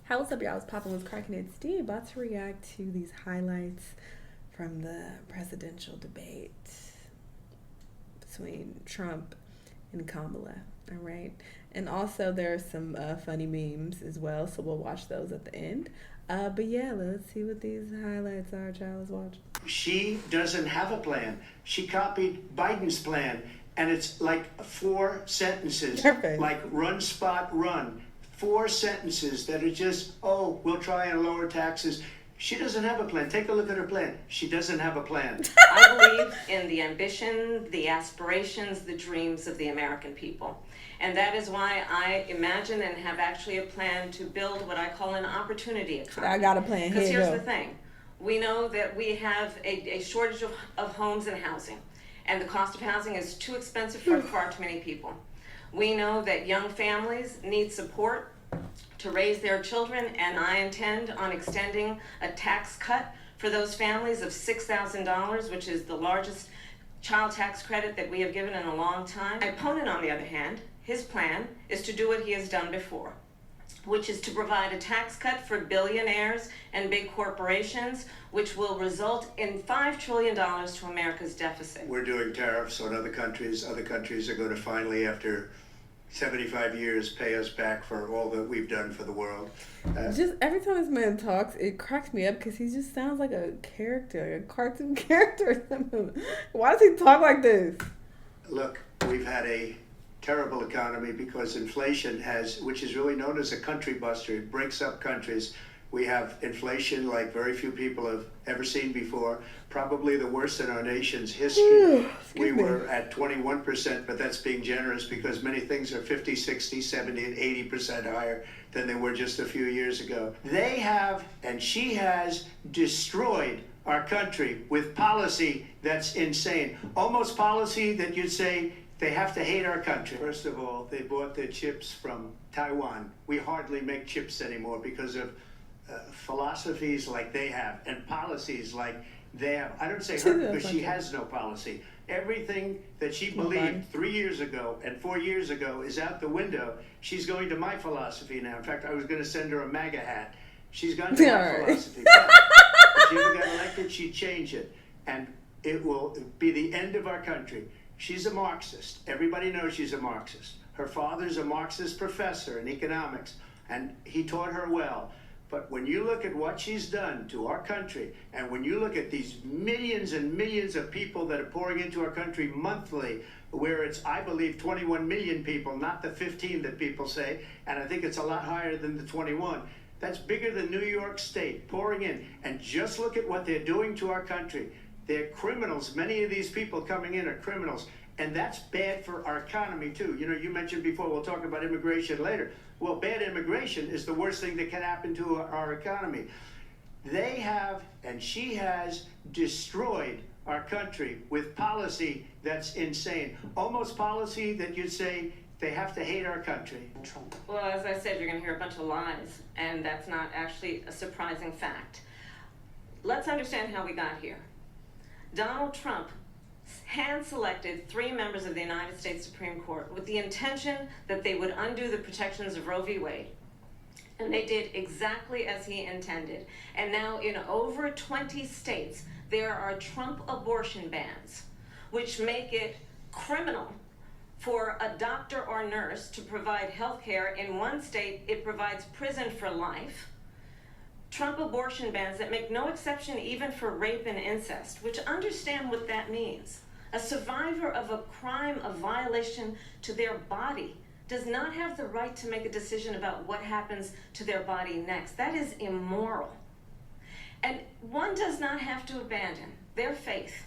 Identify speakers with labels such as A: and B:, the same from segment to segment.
A: Hey, what's up, y'all? It's Poppin' with Cracking It Steve. About to react to these highlights from the presidential debate between Trump and Kamala. All right. And also, there are some funny memes as well, so we'll watch those at the end. But yeah, let's see what these highlights are, child. Let's watch.
B: She doesn't have a plan. She copied Biden's plan, and it's like 4 sentences.
A: Perfect.
B: Like run, spot, run. 4 sentences that are just, oh, we'll try and lower taxes. She doesn't have a plan. Take a look at her plan. She doesn't have a plan.
C: I believe in the ambition, the aspirations, the dreams of the American people. And that is why I imagine and have actually a plan to build what I call an opportunity economy.
A: I got a plan.
C: Because
A: Here you
C: here's
A: go.
C: the thing. We know that we have a shortage of homes and housing. And the cost of housing is too expensive for far too many people. We know that young families need support to raise their children, and I intend on extending a tax cut for those families of $6,000, which is the largest child tax credit that we have given in a long time. My opponent, on the other hand, his plan is to do what he has done before, which is to provide a tax cut for billionaires and big corporations, which will result in $5 trillion to America's deficit.
B: We're doing tariffs on other countries. Other countries are going to finally, after 75 years, pay us back for all that we've done for the world.
A: Just every time this man talks, it cracks me up because he just sounds like a character, a cartoon character. Why does he talk like this?
B: Look, we've had a terrible economy because inflation has, which is really known as a country buster. It breaks up countries. We have inflation like very few people have ever seen before, probably the worst in our nation's history. We were at 21%, but that's being generous because many things are 50, 60, 70, and 80% higher than they were just a few years ago. They have, and she has, destroyed our country with policy that's insane. Almost policy that you'd say they have to hate our country. First of all, they bought their chips from Taiwan. We hardly make chips anymore because of philosophies like they have and policies like they have. I don't say her because she has no policy. Everything that she believed 3 years ago and 4 years ago is out the window. She's going to my philosophy now. In fact, I was going to send her a MAGA hat. She's gone to my philosophy. But if she ever got elected, she'd change it. And it will be the end of our country. She's a Marxist. Everybody knows she's a Marxist. Her father's a Marxist professor in economics, and he taught her well. But when you look at what she's done to our country, and when you look at these millions and millions of people that are pouring into our country monthly, where it's, I believe, 21 million people, not the 15 that people say, and I think it's a lot higher than the 21. That's bigger than New York State pouring in. And just look at what they're doing to our country. They're criminals. Many of these people coming in are criminals. And that's bad for our economy, too. You know, you mentioned before, we'll talk about immigration later. Well, bad immigration is the worst thing that can happen to our economy. They have, and she has, destroyed our country with policy that's insane. Almost policy that you'd say they have to hate our country.
C: Well, as I said, you're going to hear a bunch of lies, and that's not actually a surprising fact. Let's understand how we got here. Donald Trump hand-selected 3 members of the United States Supreme Court with the intention that they would undo the protections of Roe v. Wade. And they did exactly as he intended. And now in over 20 states, there are Trump abortion bans, which make it criminal for a doctor or nurse to provide health care. In one state, it provides prison for life. Trump abortion bans that make no exception even for rape and incest, which understand what that means. A survivor of a crime of violation to their body does not have the right to make a decision about what happens to their body next. That is immoral. And one does not have to abandon their faith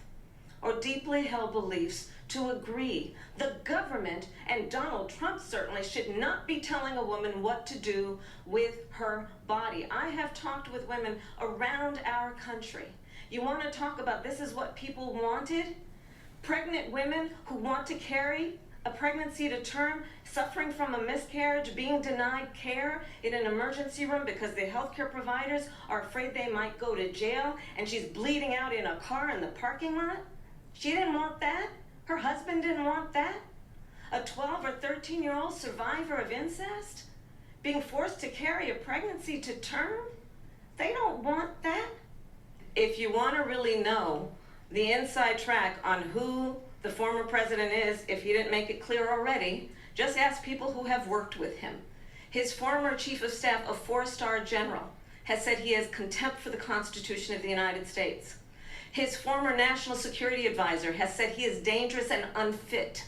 C: or deeply held beliefs to agree. The government, and Donald Trump certainly, should not be telling a woman what to do with her body. I have talked with women around our country. You want to talk about this is what people wanted? Pregnant women who want to carry a pregnancy to term, suffering from a miscarriage, being denied care in an emergency room because the healthcare providers are afraid they might go to jail, and she's bleeding out in a car in the parking lot. She didn't want that. Her husband didn't want that. A 12 or 13-year-old survivor of incest being forced to carry a pregnancy to term. They don't want that. If you want to really know the inside track on who the former president is, if he didn't make it clear already, just ask people who have worked with him. His former chief of staff, a 4-star general, has said he has contempt for the Constitution of the United States. His former national security advisor has said he is dangerous and unfit.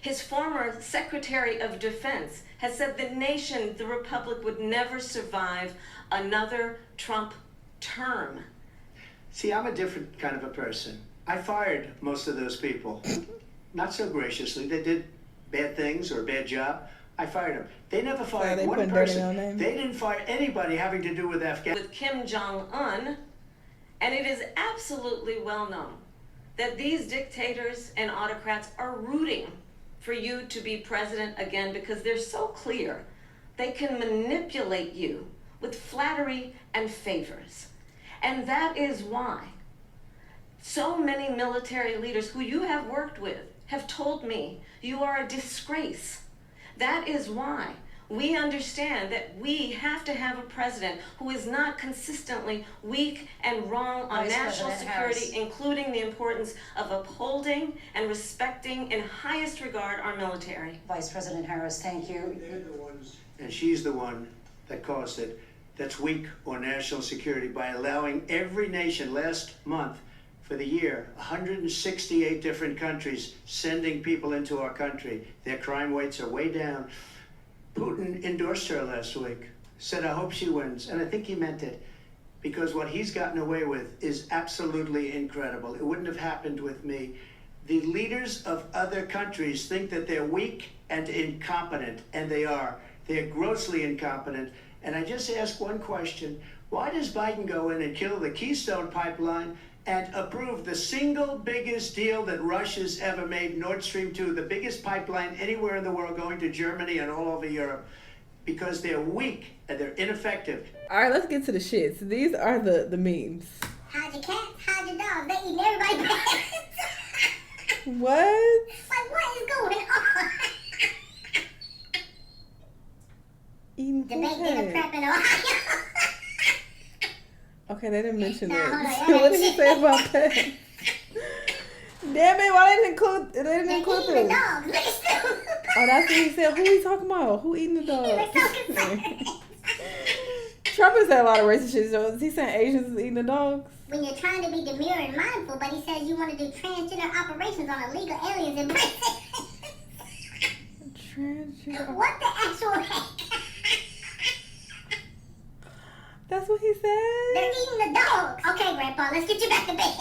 C: His former Secretary of Defense has said the nation, the Republic, would never survive another Trump term.
B: See, I'm a different kind of a person. I fired most of those people. Not so graciously. They did bad things or a bad job. I fired them. They never fired one person. They didn't fire anybody having to do with Afghanistan.
C: With Kim Jong-un, and it is absolutely well known that these dictators and autocrats are rooting for you to be president again because they're so clear they can manipulate you with flattery and favors. And that is why so many military leaders who you have worked with have told me you are a disgrace. That is why we understand that we have to have a president who is not consistently weak and wrong on national security, including the importance of upholding and respecting in highest regard our military.
D: Vice President Harris, thank you.
B: They're the ones, and she's the one that caused it, that's weak on national security by allowing every nation last month for the year, 168 different countries sending people into our country. Their crime rates are way down. Putin endorsed her last week, said, I hope she wins. And I think he meant it, because what he's gotten away with is absolutely incredible. It wouldn't have happened with me. The leaders of other countries think that they're weak and incompetent, and they are. They're grossly incompetent. And I just ask one question. Why does Biden go in and kill the Keystone Pipeline and approve the single biggest deal that Russia's ever made, Nord Stream 2, the biggest pipeline anywhere in the world going to Germany and all over Europe? Because they're weak and they're ineffective.
A: All right, let's get to the shits. These are the memes.
E: Hide your cats, hide your dogs. They eating everybody's pets.
A: What?
E: Like, what is going on?
A: Eating
E: Debate dinner prep in Ohio.
A: Okay, they didn't mention
E: Nah,
A: that.
E: hold on,
A: What did he say about that? Damn it! Why they didn't include? They didn't
E: They're
A: include
E: eating
A: this.
E: the dogs. Look at Stu.
A: Oh, that's what he said. Who he talking about? Who eating the
E: He
A: dog?
E: was so concerned.
A: Trump has said a lot of racist shit. So is he saying Asians is eating the dogs?
E: When you're trying to be demure and mindful, but he says you want to do transgender operations on illegal aliens in prison.
A: Transgender.
E: What the actual heck?
A: That's what he said?
E: They're eating the dogs. Okay, Grandpa, let's get you back to bed.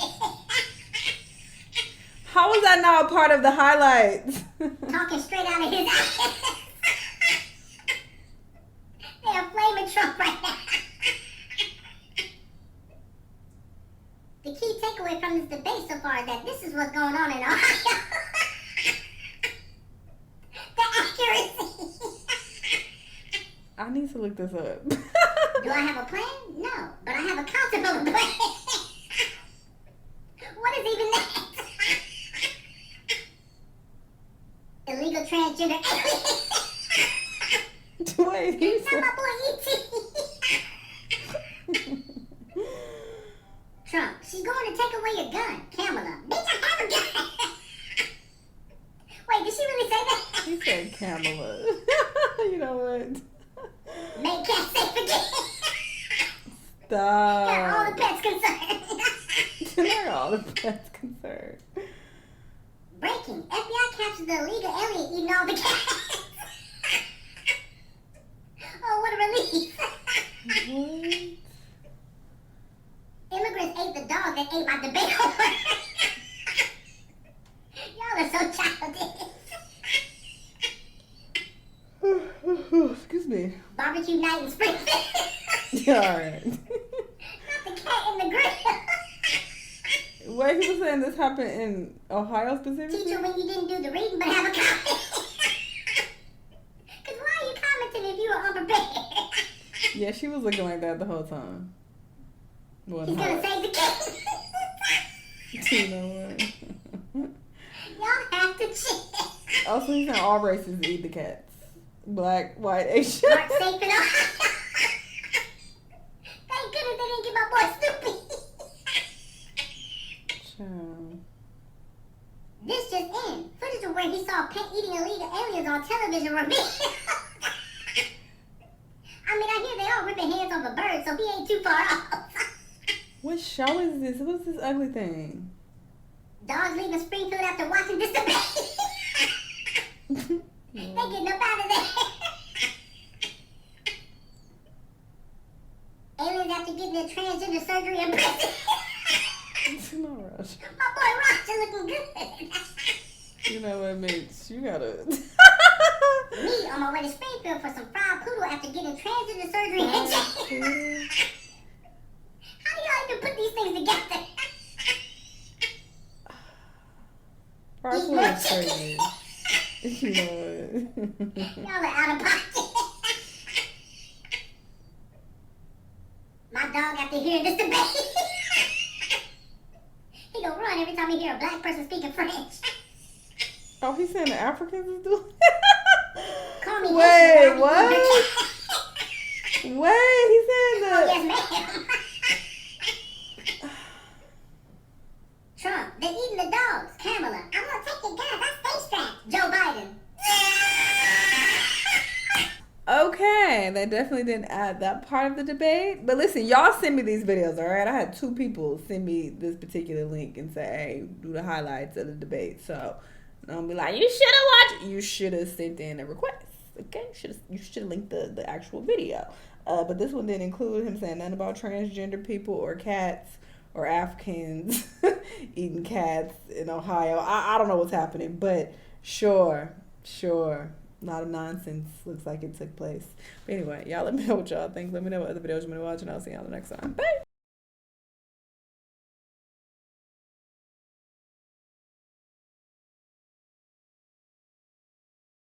A: How was that not a part of the highlights?
E: Talking straight out of his ass. They are flaming Trump right now. The key takeaway from this debate so far is that this is what's going on in Ohio. The accuracy.
A: I need to look this up.
E: Do I have a plan? No, but I have a concept of a plan. What is even that? Illegal transgender aliens.
A: Wait, he
E: Not
A: said...
E: my boy E.T. Trump, she's going to take away your gun. Kamala, bitch, I have a gun. Wait, did she really say that?
A: He said Kamala. You know what?
E: Make cats safe again.
A: Stop.
E: Got all the pets concerned.
A: They're all the pets concerned.
E: Breaking. FBI captures the illegal alien eating all the cats. Oh, what a relief.
A: What?
E: Immigrants ate the dog that ate my debate horse. Y'all are so childish.
A: Excuse me.
E: Barbecue night in Springfield.
A: Yeah, alright.
E: Not the cat in the grill.
A: Wait, people saying this happened in Ohio specifically?
E: Teacher, when you didn't do the reading but have a comment. Because why are you commenting if you were unprepared?
A: Yeah, she was looking like that the whole time.
E: He's gonna save the cat.
A: You know what?
E: Y'all have to chill.
A: Also, he's saying all races eat the cats. Black, white, Asian.
E: Mark safe and all. Thank goodness they didn't get my boy Snoopy.
A: Child.
E: This just in. Footage of where he saw Pet eating illegal aliens on television revealed. I mean, I hear they all ripping hands off a bird, so he ain't too far off.
A: What show is this? What's this ugly thing?
E: Dogs leaving Springfield after watching this debate. They getting up out of there. Aliens after getting their transgender surgery in prison.
A: No rush.
E: My boy Roger looking good.
A: You know what, Mitch? You gotta.
E: Me on my way to Springfield for some fried poodle after getting transgender surgery in jail. How do y'all even put these things together?
A: Probably crazy. You know what?
E: Y'all are out of pocket. My dog after hearing this debate. He gonna run every time he hear a black person speaking French.
A: Oh, he's saying the Africans is doing.
E: Call me
A: Wait,
E: Haitian,
A: what? Wait, he's saying
E: Oh,
A: that.
E: yes, ma'am. Trump, they're eating the dogs. Kamala, I'm gonna take your guns. I stay strapped. Joe Biden.
A: Okay, they definitely didn't add that part of the debate. But listen, y'all send me these videos, all right? I had 2 people send me this particular link and say, hey, do the highlights of the debate. So I'll be like, you should have watched. You should have sent in a request, okay? You should have linked the actual video. But this one didn't include him saying nothing about transgender people or cats or Africans eating cats in Ohio. I don't know what's happening, but sure. A lot of nonsense looks like it took place. But anyway, y'all let me know what y'all think. Let me know what other videos you want to watch, and I'll see y'all the next time. Bye!